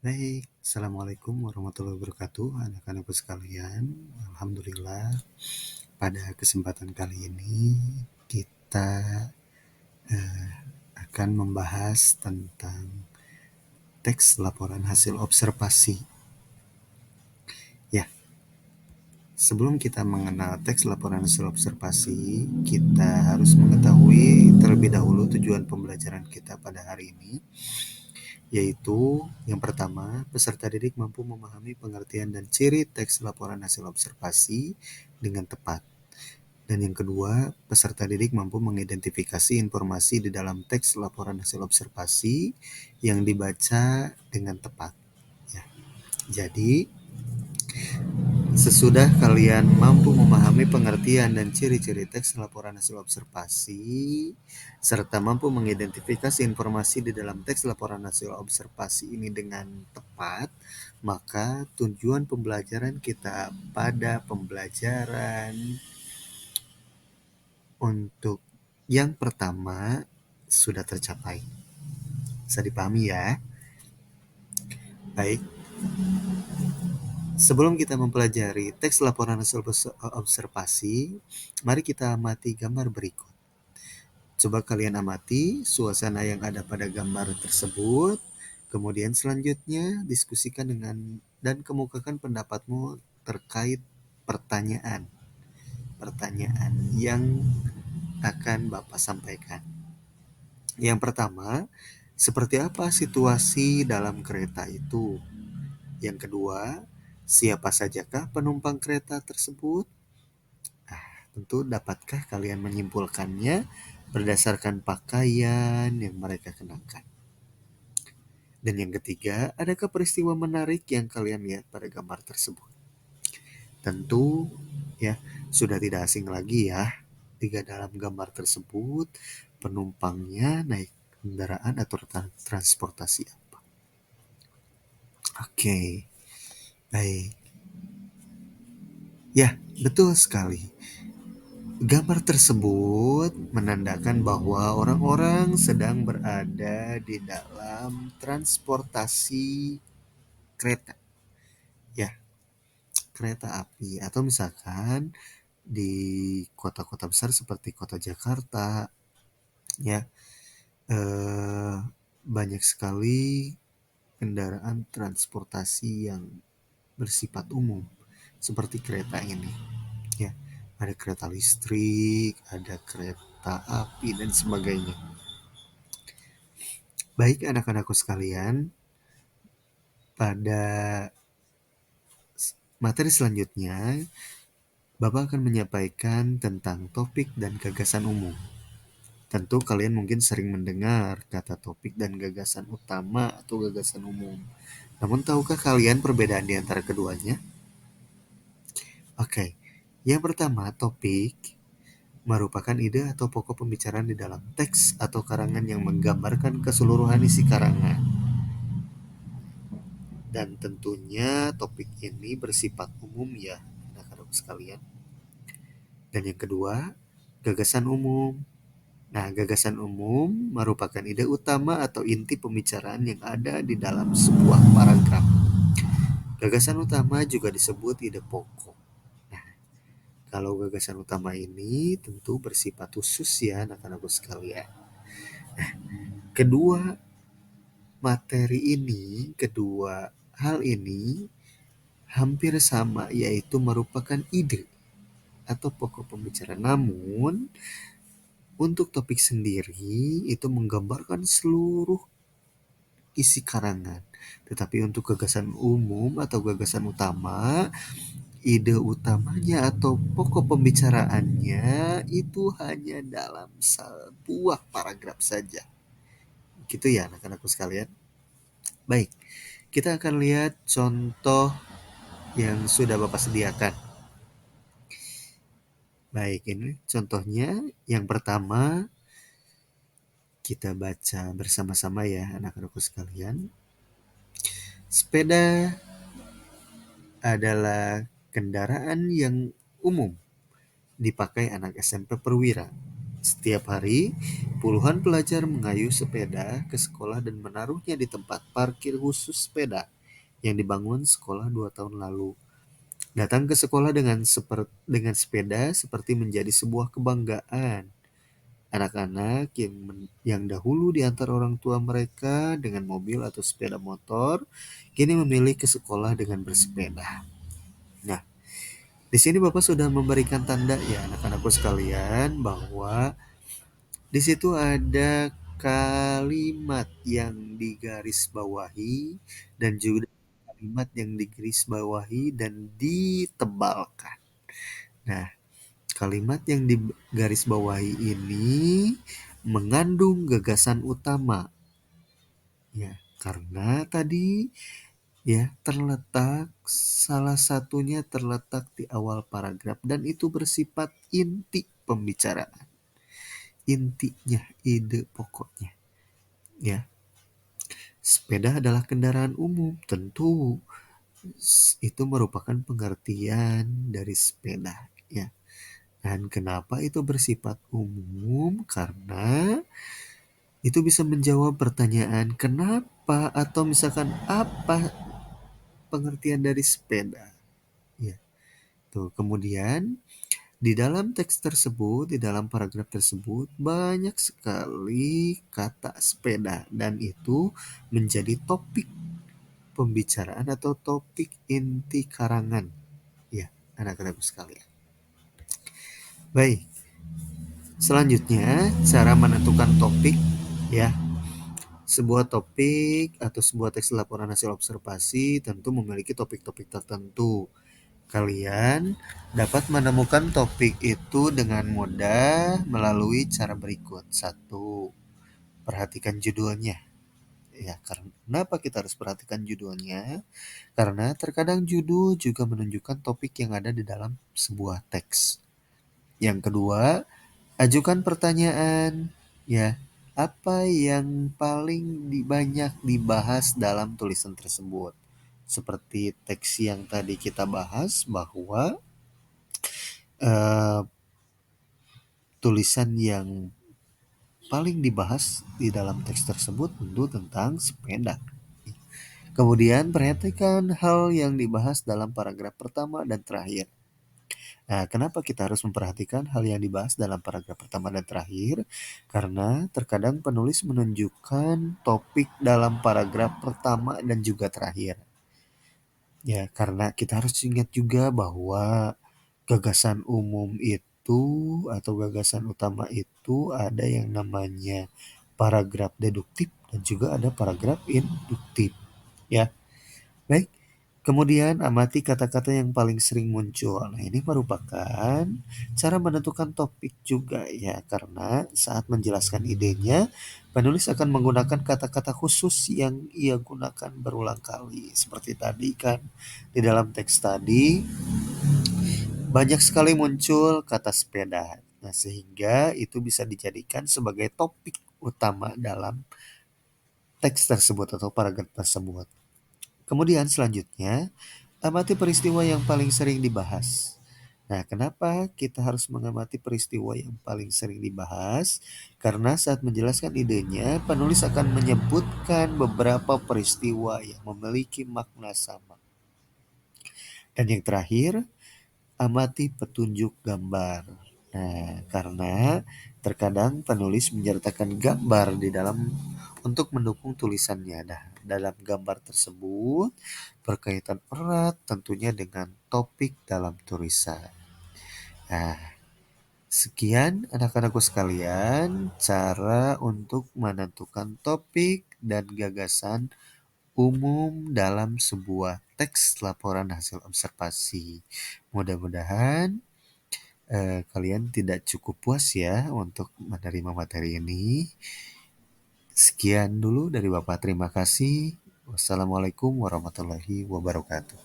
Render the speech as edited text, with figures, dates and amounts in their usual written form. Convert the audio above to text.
Baik, Assalamualaikum warahmatullahi wabarakatuh, anak-anakku sekalian. Alhamdulillah, pada kesempatan kali ini kita akan membahas tentang teks laporan hasil observasi. Ya, sebelum kita mengenal teks laporan hasil observasi, kita harus mengetahui terlebih dahulu tujuan pembelajaran kita pada hari ini, yaitu yang pertama, peserta didik mampu memahami pengertian dan ciri teks laporan hasil observasi dengan tepat. Dan yang kedua, peserta didik mampu mengidentifikasi informasi di dalam teks laporan hasil observasi yang dibaca dengan tepat. Ya. Jadi, sesudah kalian mampu memahami pengertian dan ciri-ciri teks laporan hasil observasi, serta mampu mengidentifikasi informasi di dalam teks laporan hasil observasi ini dengan tepat, maka tujuan pembelajaran kita pada pembelajaran untuk yang pertama sudah tercapai. Bisa dipahami ya? Baik. Sebelum kita mempelajari teks laporan hasil observasi, mari kita amati gambar berikut. Coba kalian amati suasana yang ada pada gambar tersebut. Kemudian selanjutnya diskusikan dengan dan kemukakan pendapatmu terkait pertanyaan yang akan Bapak sampaikan. Yang pertama, seperti apa situasi dalam kereta itu? Yang kedua, siapa sajakah penumpang kereta tersebut? Tentu dapatkah kalian menyimpulkannya berdasarkan pakaian yang mereka kenakan? Dan yang ketiga, adakah peristiwa menarik yang kalian lihat pada gambar tersebut? Tentu ya, sudah tidak asing lagi ya, jika dalam gambar tersebut penumpangnya naik kendaraan atau transportasi apa. Oke, baik. Ya, betul sekali. Gambar tersebut menandakan bahwa orang-orang sedang berada di dalam transportasi kereta. Ya, kereta api atau misalkan di kota-kota besar seperti kota Jakarta ya, banyak sekali kendaraan transportasi yang bersifat umum seperti kereta ini ya. Ada kereta listrik, ada kereta api dan sebagainya. Baik anak-anakku sekalian, pada materi selanjutnya Bapak akan menyampaikan tentang topik dan gagasan umum. Tentu kalian mungkin sering mendengar kata topik dan gagasan utama atau gagasan umum. Namun tahukah kalian perbedaan di antara keduanya? Oke, yang pertama topik merupakan ide atau pokok pembicaraan di dalam teks atau karangan yang menggambarkan keseluruhan isi karangan. Dan tentunya topik ini bersifat umum ya, anak-anak sekalian. Dan yang kedua, gagasan umum. Nah, gagasan umum merupakan ide utama atau inti pembicaraan yang ada di dalam sebuah paragraf. Gagasan utama juga disebut ide pokok. Nah, kalau gagasan utama ini tentu bersifat khusus ya anak-anak sekalian. Nah, kedua kedua hal ini hampir sama, yaitu merupakan ide atau pokok pembicaraan. Namun, untuk topik sendiri itu menggambarkan seluruh isi karangan. Tetapi untuk gagasan umum atau gagasan utama, ide utamanya atau pokok pembicaraannya itu hanya dalam sebuah paragraf saja. Gitu ya anak-anakku sekalian. Baik, kita akan lihat contoh yang sudah Bapak sediakan. Baik, ini contohnya. Yang pertama, kita baca bersama-sama ya anak-anakku sekalian. Sepeda adalah kendaraan yang umum dipakai anak SMP perwira. Setiap hari, puluhan pelajar mengayuh sepeda ke sekolah dan menaruhnya di tempat parkir khusus sepeda yang dibangun sekolah 2 tahun lalu. Datang ke sekolah dengan sepeda seperti menjadi sebuah kebanggaan. Anak-anak yang dahulu diantar orang tua mereka dengan mobil atau sepeda motor, kini memilih ke sekolah dengan bersepeda. Nah, di sini Bapak sudah memberikan tanda ya anak-anakku sekalian bahwa di situ ada kalimat yang digarisbawahi dan juga kalimat yang digarisbawahi dan ditebalkan. Nah, kalimat yang digarisbawahi ini mengandung gagasan utama ya, karena tadi ya salah satunya terletak di awal paragraf dan itu bersifat inti pembicaraan. Intinya, ide pokoknya. Ya, sepeda adalah kendaraan umum. Tentu itu merupakan pengertian dari sepeda ya. Dan kenapa itu bersifat umum? Karena itu bisa menjawab pertanyaan kenapa atau misalkan apa pengertian dari sepeda. Ya, tuh. Kemudian di dalam teks tersebut, di dalam paragraf tersebut banyak sekali kata sepeda dan itu menjadi topik pembicaraan atau topik inti karangan. Ya, anak-anak sekalian. Baik, selanjutnya cara menentukan topik ya. Sebuah topik atau sebuah teks laporan hasil observasi tentu memiliki topik-topik tertentu. Kalian dapat menemukan topik itu dengan mudah melalui cara berikut. Satu, perhatikan judulnya. Ya, kenapa kita harus perhatikan judulnya? Karena terkadang judul juga menunjukkan topik yang ada di dalam sebuah teks. Yang kedua, ajukan pertanyaan. Ya, apa yang paling banyak dibahas dalam tulisan tersebut? Seperti teks yang tadi kita bahas bahwa eh, tulisan yang paling dibahas di dalam teks tersebut tentu tentang sepeda. Kemudian perhatikan hal yang dibahas dalam paragraf pertama dan terakhir. Nah, kenapa kita harus memperhatikan hal yang dibahas dalam paragraf pertama dan terakhir? Karena terkadang penulis menunjukkan topik dalam paragraf pertama dan juga terakhir. Ya, karena kita harus ingat juga bahwa gagasan umum itu atau gagasan utama itu ada yang namanya paragraf deduktif dan juga ada paragraf induktif. Ya, baik. Kemudian amati kata-kata yang paling sering muncul. Nah, ini merupakan cara menentukan topik juga ya, karena saat menjelaskan idenya, penulis akan menggunakan kata-kata khusus yang ia gunakan berulang kali. Seperti tadi kan di dalam teks tadi banyak sekali muncul kata sepeda. Nah, sehingga itu bisa dijadikan sebagai topik utama dalam teks tersebut atau paragraf tersebut. Kemudian selanjutnya, amati peristiwa yang paling sering dibahas. Nah, kenapa kita harus mengamati peristiwa yang paling sering dibahas? Karena saat menjelaskan idenya, penulis akan menyebutkan beberapa peristiwa yang memiliki makna sama. Dan yang terakhir, amati petunjuk gambar. Nah, karena terkadang penulis menyertakan gambar di dalam untuk mendukung tulisannya. Nah, dalam gambar tersebut berkaitan erat tentunya dengan topik dalam tulisan. Nah, sekian anak-anakku sekalian cara untuk menentukan topik dan gagasan umum dalam sebuah teks laporan hasil observasi. Mudah-mudahan kalian tidak cukup puas ya untuk menerima materi ini. Sekian dulu dari Bapak. Terima kasih. Wassalamualaikum warahmatullahi wabarakatuh.